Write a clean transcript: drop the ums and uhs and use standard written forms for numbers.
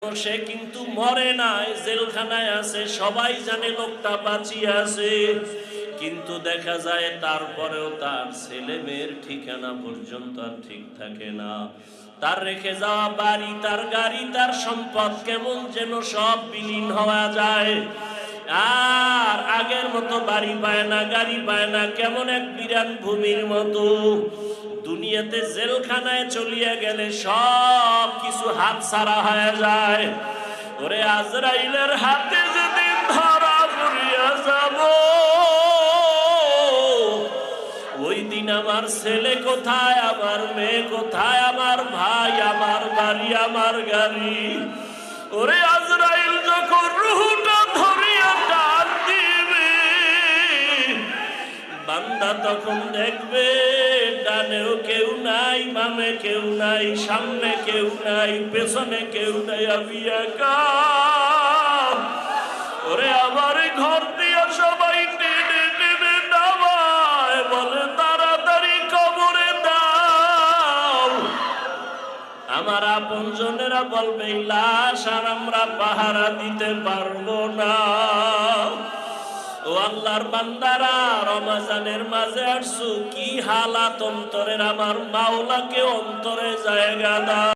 সে কিন্তু মরে নাই, জেলখানায় আছে, সবাই জানে লোকটা বাঁচিয়ে আছে, কিন্তু দেখা যায় তারপরেও তার ছেলে মেয়ের ঠিকানা পর্যন্ত আর ঠিক থাকে না। তার রেখে যাওয়া বাড়ি, তার গাড়ি, তার সম্পদ কেমন যেন সব বিলীন হওয়া যায়, আর আগের মতো বাড়ি পায় না, গাড়ি পায় না, কেমন এক বিরান ভূমির মতো। দুনিয়াতে জেলখানায় চলিয়া গেলে সব কিছু হাত ছাড়া হয়ে যায়। ওরে আজরাইলের হাতে যেদিন ধরা পড়িয়া যাব, ওই দিন আমার ছেলে কোথায়, আমার মেয়ে কোথায়, আমার ভাই, আমার বাড়ি, আমার গাড়ি। ওরে আজরাইল যখন রুহটা ধরিয়া টান দিবে, বান্দা তখন দেখবে ডানেও কেউ নাই, বামে কেউ নাই, সামনে কেউ নাই, পেছনে কেউ নাই, আমি একা। ওরে আমার ঘর দিয়ে সবাই টেনে টেনে নামায়, বলে তাড়াতাড়ি কবরে দাও। আমার আপনজনেরা বলবে লাশ আর আমরা পাহারা দিতে পারবো না। ও আল্লাহর বান্দারা, রমজানের মাঝে আসছো, কি হালাত অন্তরের, আমার মাওলাকে অন্তরে জায়গা দাও।